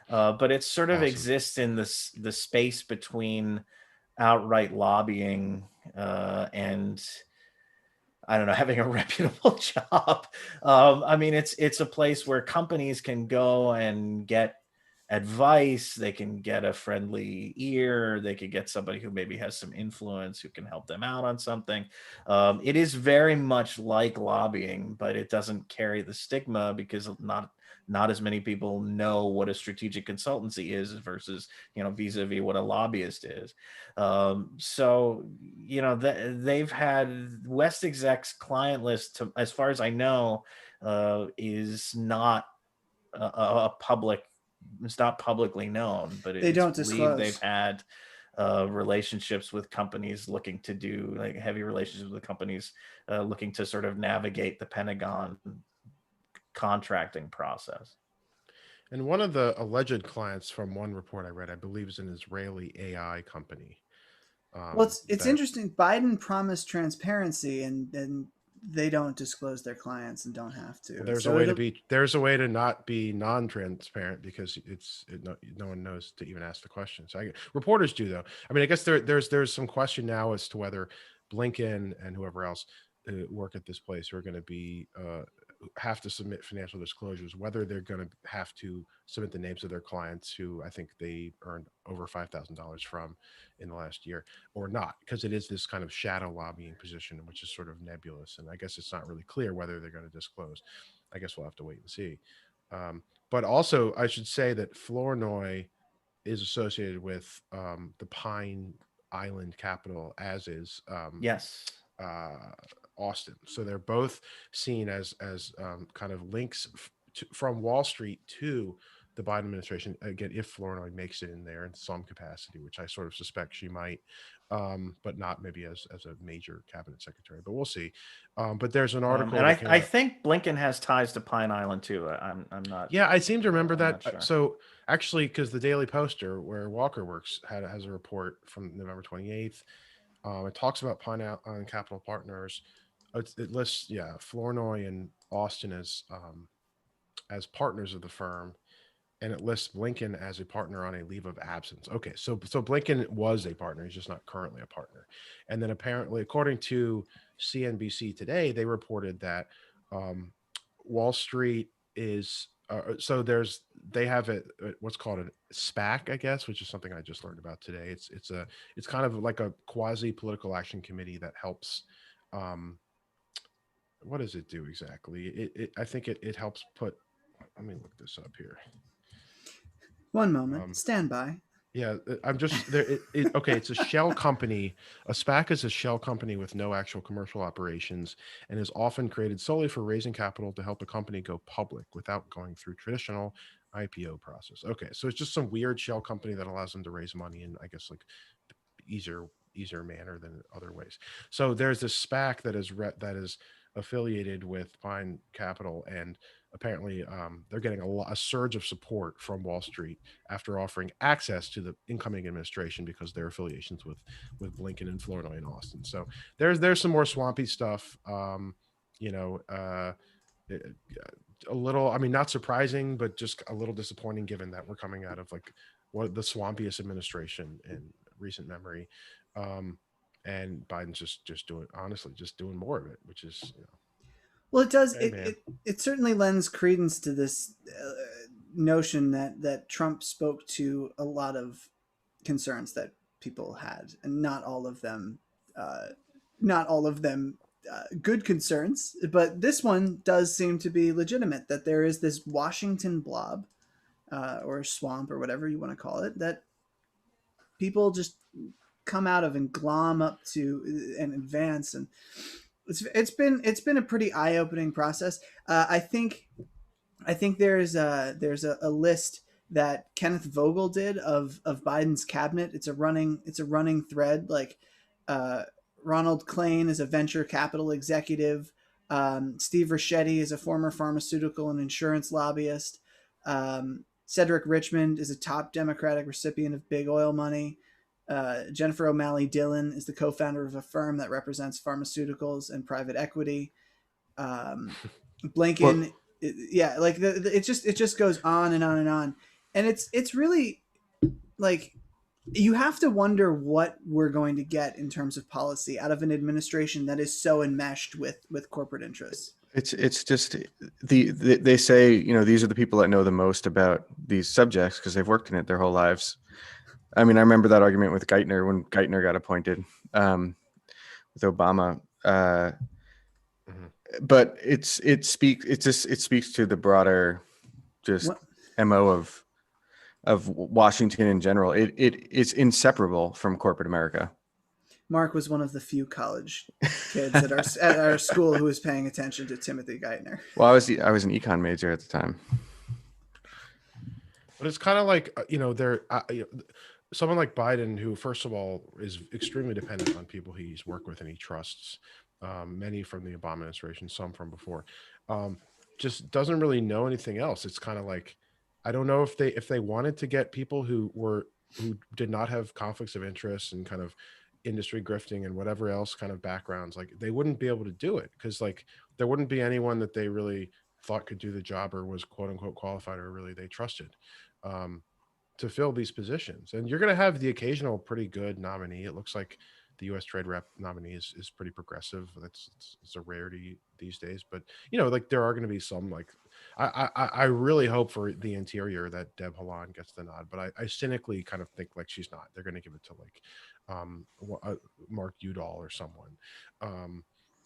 But it sort of exists in the space between outright lobbying and, I don't know, having a reputable job. I mean, it's a place where companies can go and get advice. They can get a friendly ear. They could get somebody who maybe has some influence who can help them out on something. It is very much like lobbying, but it doesn't carry the stigma because not as many people know what a strategic consultancy is versus, vis-a-vis what a lobbyist is. So, they've had West Exec's client list, as far as I know, is not a public. It's not publicly known, but they don't disclose. They've had relationships with companies looking to do like heavy relationships with companies looking to sort of navigate the Pentagon contracting process. And one of the alleged clients from one report I read, I believe, is an Israeli AI company. Well, it's interesting. Biden promised transparency, and they don't disclose their clients and don't have to. Well, there's a way to not be non-transparent because no one knows to even ask the question. So reporters do, though. I mean, I guess there's some question now as to whether Blinken and whoever else work at this place are going to be have to submit financial disclosures, whether they're going to have to submit the names of their clients who I think they earned over $5,000 from in the last year or not, because it is this kind of shadow lobbying position, which is sort of nebulous. And I guess it's not really clear whether they're going to disclose. I guess we'll have to wait and see. But also I should say that Flournoy is associated with the Pine Island capital, as is yes. Austin. So they're both seen as kind of links from Wall Street to the Biden administration. Again, if Flournoy makes it in there in some capacity, which I sort of suspect she might, but not maybe as a major cabinet secretary, but we'll see. But there's an article. And I think Blinken has ties to Pine Island too. I'm not. Yeah, I seem to remember that. Sure. So actually, because the Daily Poster, where Walker works, has a report from November 28th. It talks about Pine Island Capital Partners. It lists, Flournoy and Austin as partners of the firm, and it lists Blinken as a partner on a leave of absence. Okay, so Blinken was a partner; he's just not currently a partner. And then apparently, according to CNBC today, they reported that Wall Street is they have what's called a SPAC, I guess, which is something I just learned about today. It's kind of like a quasi political action committee that helps. What does it do exactly? I think it helps put. Let me look this up here. One moment. Stand by. Yeah, I'm just there. Okay, it's a shell company. A SPAC is a shell company with no actual commercial operations and is often created solely for raising capital to help a company go public without going through traditional IPO process. Okay, so it's just some weird shell company that allows them to raise money in, I guess, like easier manner than other ways. So there's this SPAC that is affiliated with Pine Capital, and apparently they're getting a surge of support from Wall Street after offering access to the incoming administration because their affiliations with Blinken and Flournoy and Austin. So there's some more swampy stuff. A little, I mean, not surprising, but just a little disappointing given that we're coming out of like the swampiest administration in recent memory. And Biden's just doing more of it, which is, well, it does. It certainly lends credence to this notion that Trump spoke to a lot of concerns that people had, and not all of them good concerns. But this one does seem to be legitimate. That there is this Washington blob or swamp or whatever you want to call it that people just come out of and glom up to and advance, and it's been a pretty eye-opening process. I think there's a list that Kenneth Vogel did of Biden's cabinet. It's a running thread. Like Ronald Klain is a venture capital executive. Steve Ricchetti is a former pharmaceutical and insurance lobbyist. Cedric Richmond is a top Democratic recipient of big oil money. Jennifer O'Malley Dillon is the co-founder of a firm that represents pharmaceuticals and private equity. Blinken, like it just goes on and on and on, and it's really like you have to wonder what we're going to get in terms of policy out of an administration that is so enmeshed with corporate interests. It's just they say, you know, these are the people that know the most about these subjects because they've worked in it their whole lives. I mean, I remember that argument with Geithner when Geithner got appointed with Obama. But it speaks to the broader just MO of Washington in general. It's inseparable from corporate America. Mark was one of the few college kids at our school who was paying attention to Timothy Geithner. Well, I was an econ major at the time. But it's kind of like, someone like Biden, who first of all is extremely dependent on people he's worked with and he trusts, many from the Obama administration, some from before, just doesn't really know anything else. It's kind of like, I don't know if they wanted to get people who did not have conflicts of interest and kind of industry grifting and whatever else kind of backgrounds, like they wouldn't be able to do it because like there wouldn't be anyone that they really thought could do the job or was quote unquote qualified or really they trusted to fill these positions. And you're going to have the occasional pretty good nominee. It looks like the U.S. Trade Rep nominee is pretty progressive. It's a rarity these days, but you know, like there are going to be some, like I really hope for the Interior that Deb Haaland gets the nod, but I cynically kind of think like she's not. They're going to give it to like Mark Udall or someone.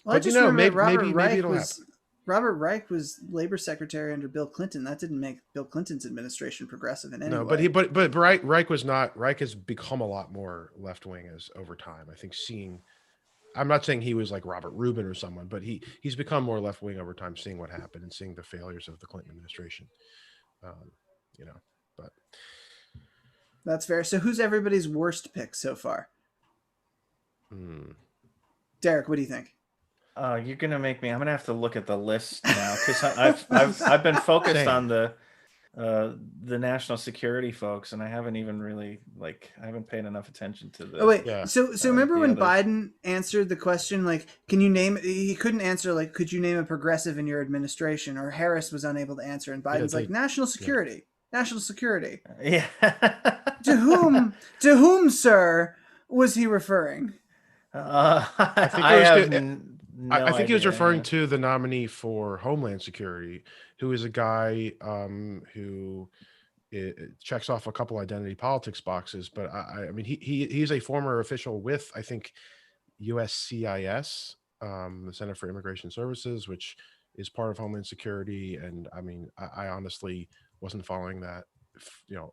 But you know, maybe it'll happen. Robert Reich was labor secretary under Bill Clinton. That didn't make Bill Clinton's administration progressive in any way. But Reich was not. Reich has become a lot more left wing as over time. I think I'm not saying he was like Robert Rubin or someone, but he's become more left wing over time, seeing what happened and seeing the failures of the Clinton administration. You know, but that's fair. So who's everybody's worst pick so far? Derek, what do you think? You're gonna make me. I'm gonna have to look at the list now because I've been focused on the national security folks, and I haven't even really I haven't paid enough attention to the. Oh wait, yeah. So remember when Biden answered the question like, can you name? He couldn't answer like, could you name a progressive in your administration? Or Harris was unable to answer, and Biden's like, national security, national security. Yeah. to whom, sir, was he referring? I think he was referring to the nominee for Homeland Security, who is a guy who checks off a couple identity politics boxes. But I mean, he's a former official with, I think, USCIS, the Center for Immigration Services, which is part of Homeland Security. And I mean, I honestly wasn't following that,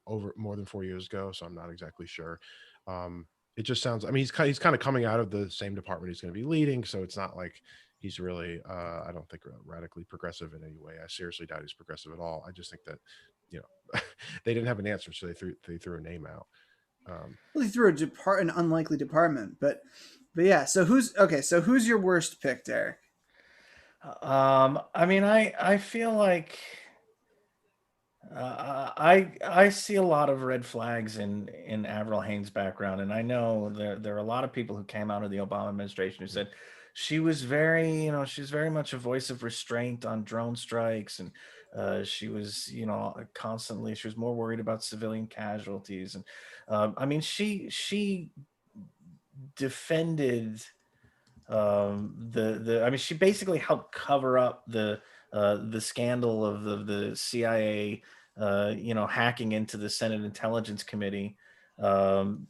over more than 4 years ago, so I'm not exactly sure. It just sounds, I mean, he's kind of coming out of the same department he's going to be leading. So it's not like he's really, I don't think radically progressive in any way. I seriously doubt he's progressive at all. I just think that, they didn't have an answer. So they threw a name out. Well, he threw an unlikely department, but yeah. So who's your worst pick, Derek? I mean, I feel like, I see a lot of red flags in Avril Haine's background, and I know there are a lot of people who came out of the Obama administration who said she was she's very much a voice of restraint on drone strikes, and she was constantly, she was more worried about civilian casualties, and I mean she defended I mean she basically helped cover up the scandal of the CIA hacking into the Senate Intelligence Committee to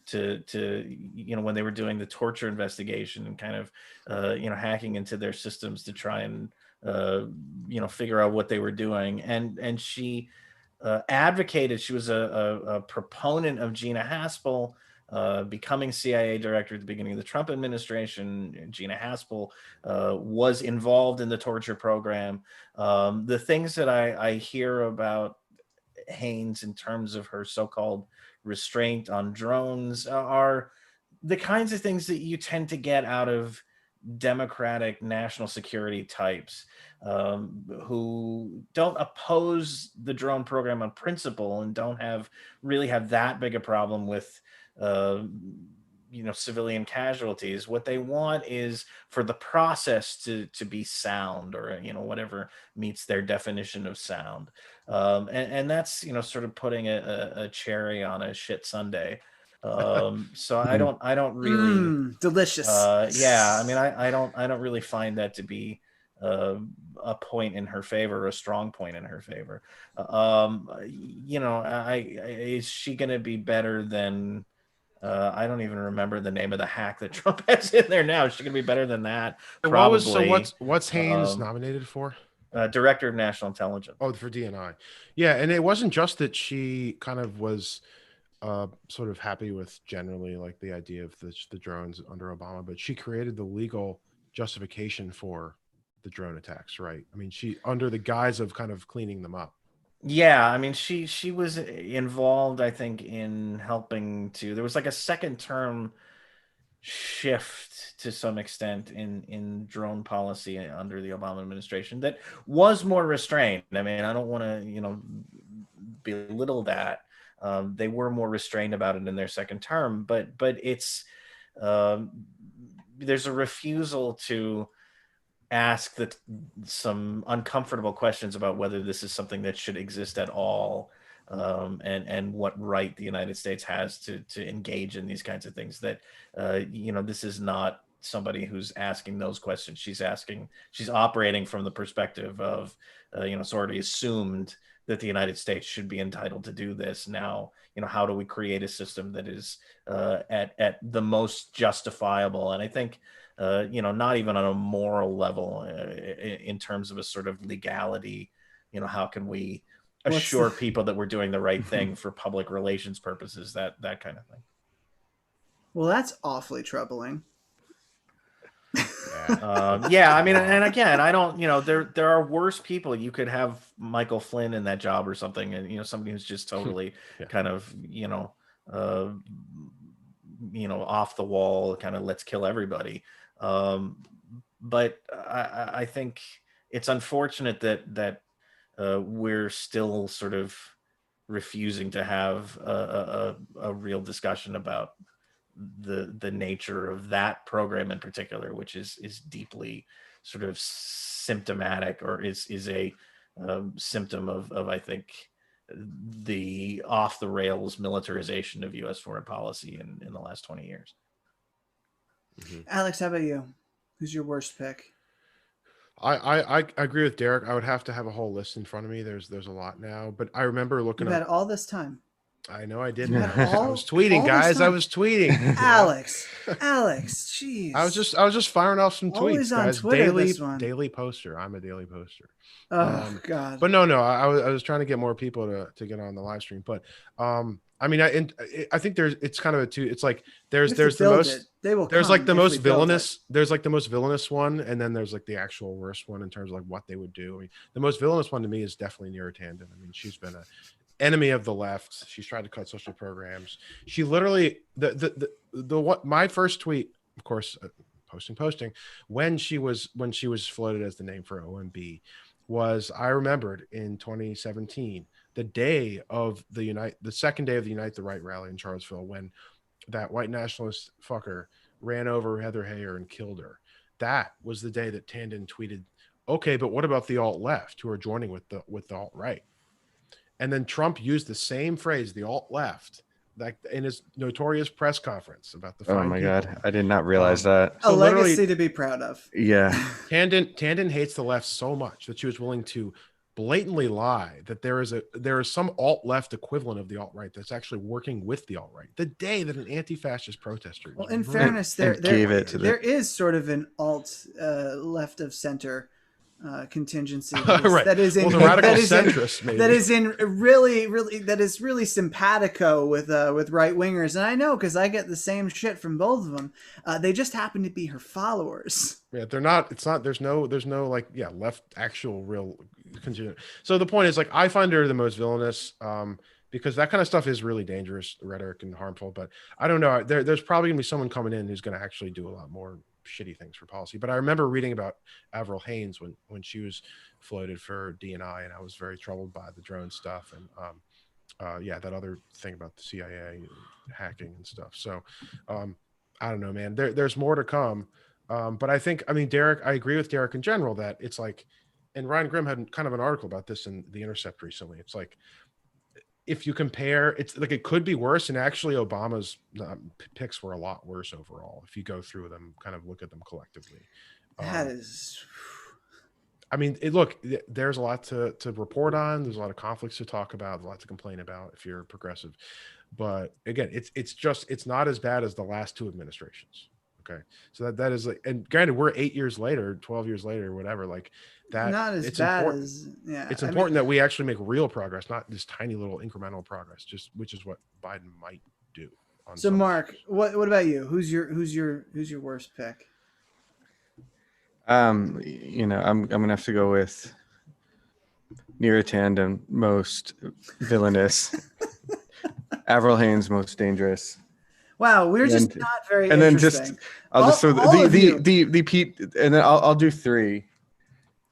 when they were doing the torture investigation and kind of hacking into their systems to try and figure out what they were doing, and she advocated, she was a proponent of Gina Haspel becoming CIA director at the beginning of the Trump administration. Gina Haspel was involved in the torture program. The things that I hear about Haynes in terms of her so-called restraint on drones are the kinds of things that you tend to get out of democratic national security types who don't oppose the drone program on principle and don't really have that big a problem with civilian casualties. What they want is for the process to be sound, or whatever meets their definition of sound, and that's sort of putting a cherry on a shit sundae. So I don't really delicious. yeah, I mean, I don't really find that to be a point in her favor, a strong point in her favor. Is she going to be better than I don't even remember the name of the hack that Trump has in there now. Is she going to be better than that? Probably. What's Haynes nominated for? Director of National Intelligence. Oh, for DNI. Yeah, and it wasn't just that she kind of was sort of happy with generally like the idea of the drones under Obama, but she created the legal justification for the drone attacks, right? I mean, she, under the guise of kind of cleaning them up. Yeah, I mean, she was involved, I think, in helping to. There was like a second term shift to some extent in drone policy under the Obama administration that was more restrained. I mean, I don't want to belittle that. They were more restrained about it in their second term, but it's there's a refusal to ask some uncomfortable questions about whether this is something that should exist at all, and what right the United States has to engage in these kinds of things. That this is not somebody who's asking those questions. She's operating from the perspective of sort of assumed that the United States should be entitled to do this. Now, how do we create a system that is at the most justifiable? And I think not even on a moral level, in terms of a sort of legality, how can we assure people that we're doing the right thing for public relations purposes, that kind of thing. Well, that's awfully troubling. Yeah, I mean, and again, I don't, there are worse people. You could have Michael Flynn in that job or something, and somebody who's just totally kind of off the wall, kind of let's kill everybody. But I think it's unfortunate that we're still sort of refusing to have a real discussion about the nature of that program in particular, which is deeply sort of symptomatic, or is a symptom of I think the off the rails militarization of U.S. foreign policy in the last 20 years. Mm-hmm. Alex, how about you? Who's your worst pick? I agree with Derek. I would have to have a whole list in front of me. There's a lot now, but I remember looking. You've had all this time. I know I didn't. I was tweeting, guys. I was tweeting. Alex, jeez. I was just firing off some tweets, guys. Twitter, daily poster. I'm a daily poster. Oh God. But no. I was trying to get more people to get on the live stream. But I mean, I think it's kind of a two. It's like there's the most. There's like the most villainous. There's like the most villainous one, and then there's like the actual worst one in terms of like what they would do. I mean, the most villainous one to me is definitely Neera Tanden. I mean, she's been a enemy of the left. She's tried to cut social programs. She literally my first tweet, of course, posting when she was floated as the name for OMB was, I remembered in 2017, the day of the second day of the Unite the Right rally in Charlottesville, when that white nationalist fucker ran over Heather Heyer and killed her. That was the day that Tanden tweeted, okay, but what about the alt left who are joining with the alt right? And then Trump used the same phrase, the alt left, like in his notorious press conference about the fine Oh my people. God, I did not realize that. A legacy to be proud of. Yeah. Tanden hates the left so much that she was willing to blatantly lie that there is some alt left equivalent of the alt right that's actually working with the alt right. The day that an anti-fascist protester. Well, in fairness, there is sort of an alt left of center contingency right. that is in the radical centrist, maybe. That is in really simpatico with right wingers, and I know because I get the same shit from both of them. They just happen to be her followers. Yeah, they're not. It's not. There's no like left actual real contingent. So the point is, like, I find her the most villainous because that kind of stuff is really dangerous rhetoric and harmful. But I don't know. There's probably gonna be someone coming in who's gonna actually do a lot more shitty things for policy. But I remember reading about Avril Haines when she was floated for DNI, and I was very troubled by the drone stuff and that other thing about the CIA hacking and stuff. So I don't know, man. There's more to come. But I think, I mean, Derek, I agree with Derek in general that it's like, and Ryan Grimm had kind of an article about this in The Intercept recently. It's like, if you compare, it's like it could be worse. And actually, Obama's picks were a lot worse overall. If you go through them, kind of look at them collectively. That is. I mean, there's a lot to report on. There's a lot of conflicts to talk about, a lot to complain about if you're progressive. But again, it's not as bad as the last two administrations. Okay. So that is like, and granted, we're 8 years later, 12 years later, whatever, like that. Not as it's bad important. as, yeah. It's important that we actually make real progress, not this tiny little incremental progress, which is what Biden might do. So Mark, what about you? Who's your worst pick? I'm gonna have to go with Neera Tanden, most villainous. Avril Haines, most dangerous. Wow, we're just not very. And then I'll just throw the Pete, and then I'll do three.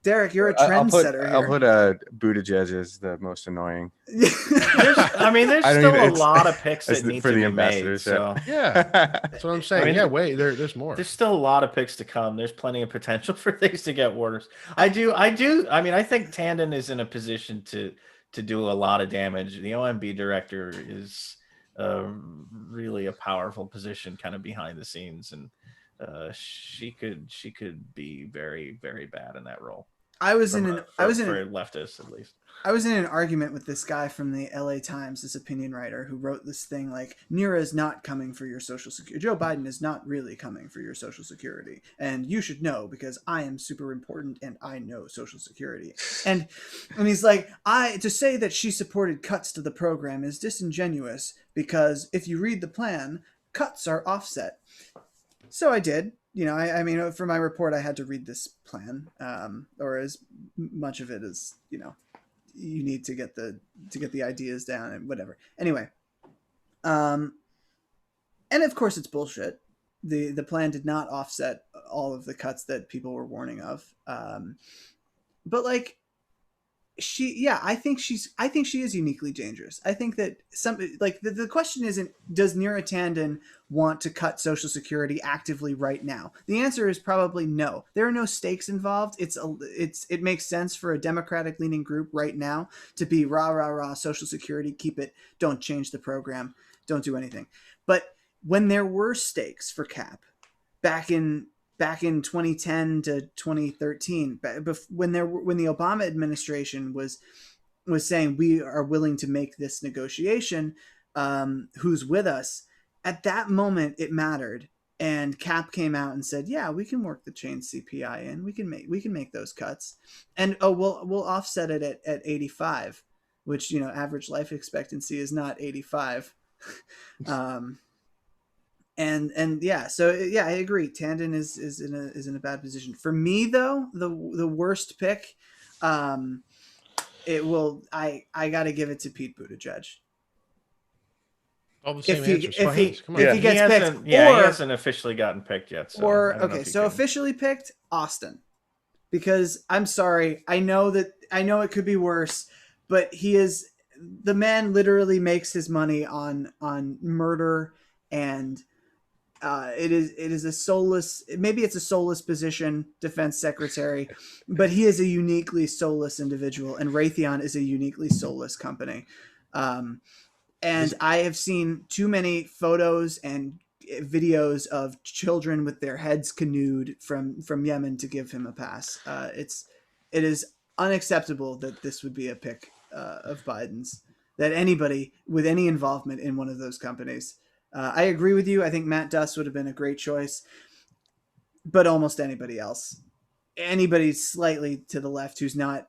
Derek, you're a trendsetter. I'll put Buttigieg as the most annoying. There's still a lot of picks that need to be made. So yeah, that's what I'm saying. There's more. There's still a lot of picks to come. There's plenty of potential for things to get worse. I mean, I think Tanden is in a position to do a lot of damage. The OMB director is really a powerful position, kind of behind the scenes, and she could be very, very bad in that role. I was in leftists, at least. I was in an argument with this guy from the LA Times, this opinion writer who wrote this thing like, Neera is not coming for your Social Security. Joe Biden is not really coming for your Social Security. And you should know because I am super important and I know Social Security. And he's like, to say that she supported cuts to the program is disingenuous because if you read the plan, cuts are offset. So I did. I mean, for my report, I had to read this plan, or as much of it as you need to get the ideas down and whatever. Anyway, and of course it's bullshit. The plan did not offset all of the cuts that people were warning of. But like, I think she is uniquely dangerous. I think that the question isn't, does Neera Tanden want to cut Social Security actively right now? The answer is probably no. There are no stakes involved. It makes sense for a Democratic leaning group right now to be rah, rah, rah, Social Security, keep it, don't change the program, don't do anything. But when there were stakes for cap back in 2010 to 2013, when the Obama administration was saying we are willing to make this negotiation, who's with us, at that moment it mattered, and Cap came out and said, yeah, we can work the chain CPI in, we can make those cuts, and we'll offset it at 85, which average life expectancy is not 85. And yeah, so yeah, I agree. Tanden is in a bad position. For me though, the worst pick, I got to give it to Pete Buttigieg. All the same answers. If he gets picked, he hasn't officially gotten picked yet. So officially picked Austin, because I'm sorry, I know it could be worse, but the man literally makes his money on murder, and it is a soulless, maybe it's a soulless position, defense secretary, but he is a uniquely soulless individual, and Raytheon is a uniquely soulless company. And I have seen too many photos and videos of children with their heads canoed from Yemen to give him a pass. It is unacceptable that this would be a pick of Biden's, that anybody with any involvement in one of those companies. I agree with you. I think Matt Duss would have been a great choice, but almost anybody slightly to the left who's not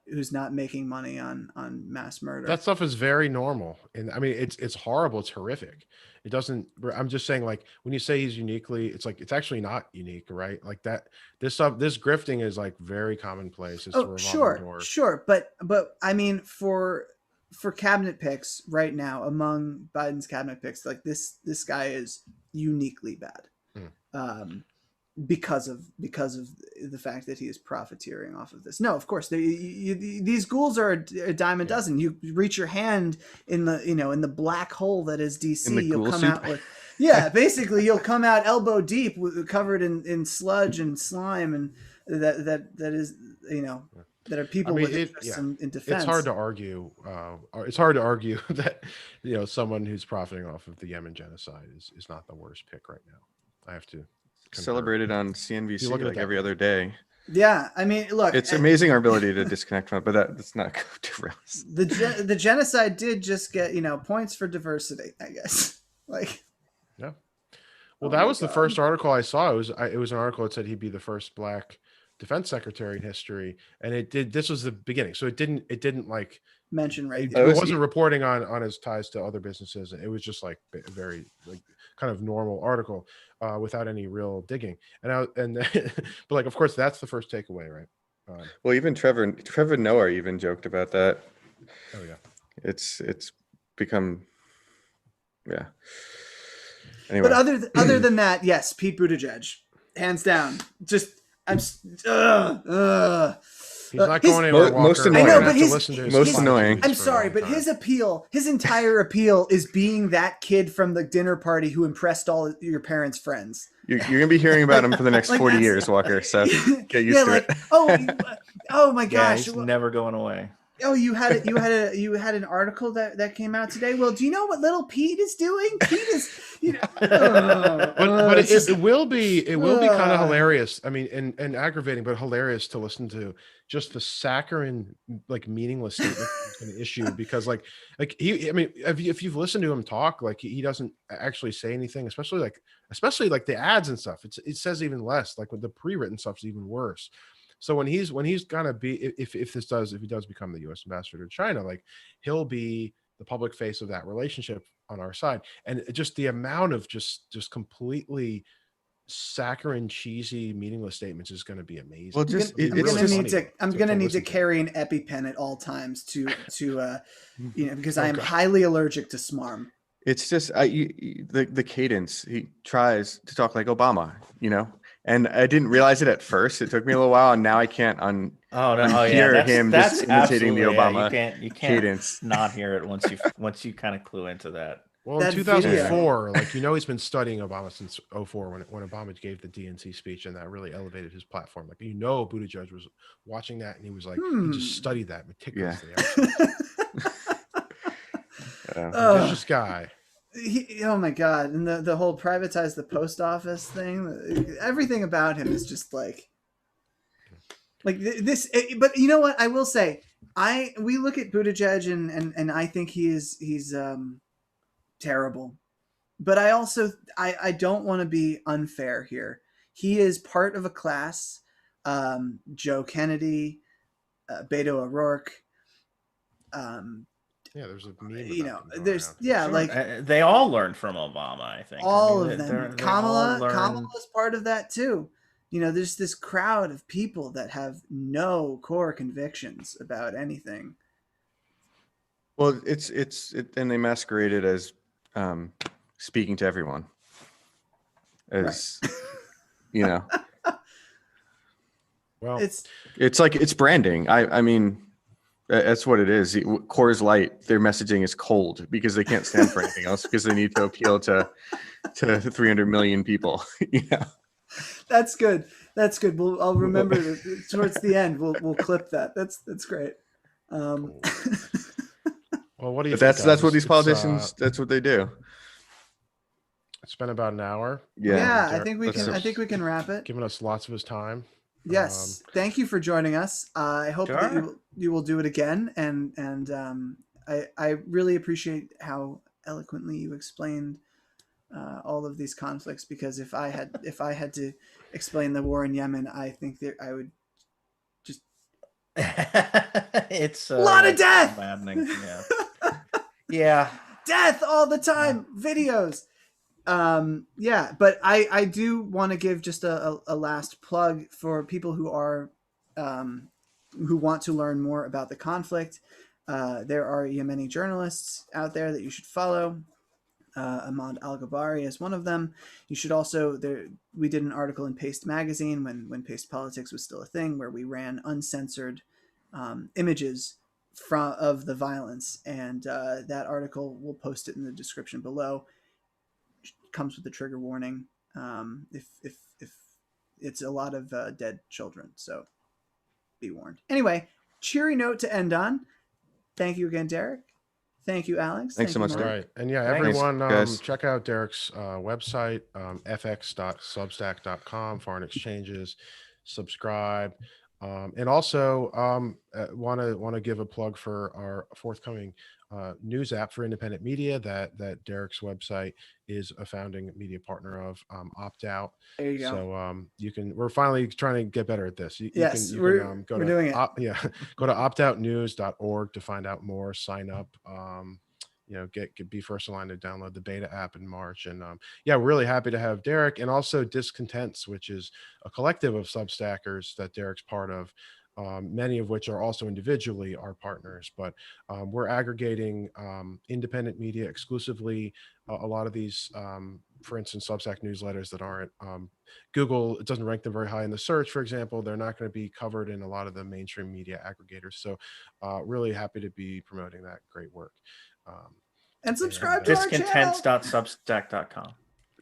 making money on mass murder. That stuff is very normal, and I mean it's horrible. It's horrific. It doesn't. I'm just saying, like, when you say he's uniquely, it's like it's actually not unique, right? Like that. This grifting is like very commonplace. It's sure, but I mean for cabinet picks right now, among Biden's cabinet picks, like this guy is uniquely bad. because of the fact that he is profiteering off of this. No, of course, these ghouls are a dime a dozen. You reach your hand in the in the black hole that is DC, you'll come out with basically you'll come out elbow deep, covered in sludge and slime, and that is that are people with interests in defense. It's hard to argue. It's hard to argue that someone who's profiting off of the Yemen genocide is not the worst pick right now. I have to celebrated on CNBC like every other day. Yeah, I mean, look, it's amazing our ability to disconnect from it, but that's not too rough. The genocide did just get points for diversity, I guess. Yeah. Well, that was the first article I saw. It was an article that said he'd be the first Black defense secretary in history, and this was the beginning, so it didn't like mention it wasn't reporting on his ties to other businesses. It was just like a very kind of normal article without any real digging, but like, of course, that's the first takeaway, right? Well, even Trevor Noah even joked about that. Oh yeah, it's become anyway. But other than that, yes, Pete Buttigieg, hands down. Just he's not going anywhere. Most annoying. I know, but most annoying. I'm sorry, but his entire appeal is being that kid from the dinner party who impressed all your parents' friends. You're gonna be hearing about him for the next 40 years, Walker. So get used to it. Oh my gosh, he's never going away. Oh, you had an article that came out today. Well, do you know what little Pete is doing? Pete is, but it will be kind of hilarious. I mean, and aggravating, but hilarious to listen to just the saccharine, like, meaningless statement he's going to issue, because like he, I mean, if you've listened to him talk, like, he doesn't actually say anything, especially like the ads and stuff. It says even less. Like, with the pre-written stuff is even worse. So when he's gonna be, if he does become the U.S. ambassador to China, like, he'll be the public face of that relationship on our side, and just the amount of just completely saccharine, cheesy, meaningless statements is going to be amazing. Well, I'm gonna need to carry an EpiPen at all times to because I am highly allergic to smarm. It's just the cadence. He tries to talk like Obama, and I didn't realize it at first. It took me a little while, and now I can't hear him just imitating the Obama you can't cadence. Not hear it once you kind of clue into that. Well, in 2004, he's been studying Obama since 2004 when Obama gave the DNC speech, and that really elevated his platform. Like, Buttigieg was watching that, and he was like, he just studied that meticulously. Vicious guy. Oh my God. And the whole privatize the post office thing, everything about him is just like this. But you know what? I will say, we look at Buttigieg and I think he's terrible, but I also, I don't want to be unfair here. He is part of a class, Joe Kennedy, Beto O'Rourke, yeah, there's a meme they all learned from Obama, I think. All of them. Kamala's part of that too. There's this crowd of people that have no core convictions about anything. Well, and they masquerade it as speaking to everyone. As right. Well, it's branding. I mean, that's what it is. Coors Light, their messaging is cold because they can't stand for anything else, because they need to appeal to 300 million people. That's good. I'll remember towards the end. We'll clip that. That's great. Cool. Well, what do you? But that's what these politicians. That's what they do. It's been about an hour. Yeah. I think we can wrap it. Giving us lots of his time. Yes, thank you for joining us. I hope that you will do it again, and I really appreciate how eloquently you explained all of these conflicts, because if I had to explain the war in Yemen, I think that I would just it's a lot of death. Maddening. Yeah, death all the time. Videos. But I do want to give just a last plug for people who are who want to learn more about the conflict. There are Yemeni journalists out there that you should follow. Ahmad Al-Ghabari as one of them. You should also, we did an article in Paste Magazine when Paste Politics was still a thing, where we ran uncensored images of the violence, and that article, we'll post it in the description below. It comes with a trigger warning if it's a lot of dead children, so be warned. Anyway, cheery note to end on. Thank you again, Derek. Thank you, Alex. Thanks so much, All right. And yeah, everyone, check out Derek's website, fx.substack.com, foreign exchanges, subscribe. And also want to give a plug for our forthcoming news app for independent media that Derek's website is a founding media partner of, Opt Out. There you go. So we're finally trying to get better at this. We're doing it. Go to optoutnews.org to find out more, sign up, be first in line to download the beta app in March. And we're really happy to have Derek, and also Discontents, which is a collective of Substackers that Derek's part of, many of which are also individually our partners. But we're aggregating independent media exclusively. A lot of these, for instance, Substack newsletters that aren't Google, it doesn't rank them very high in the search, for example. They're not going to be covered in a lot of the mainstream media aggregators. So really happy to be promoting that great work. And subscribe to our channel. Discontents.substack.com.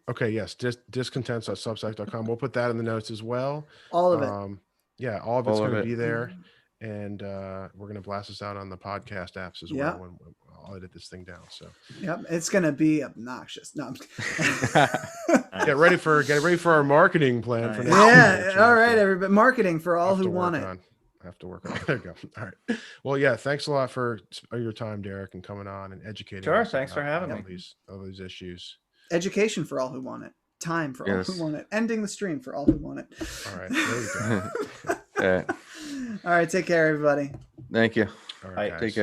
Okay, yes, discontents.substack.com. We'll put that in the notes as well. All of it. All of it's going to be there. And we're going to blast this out on the podcast apps as well when I'll edit this thing down. So it's going to be obnoxious. No, get ready for our marketing plan for next year. All right, everybody. Marketing for all who want it. I have to work on it. There you go. All right. Well, yeah, thanks a lot for your time, Derek, and coming on and educating us. Thanks for having me. All these issues. Education for all who want it. Time for all who want it. Ending the stream for all who want it. All right. There we go. All right. Take care, everybody. Thank you. All right, take care.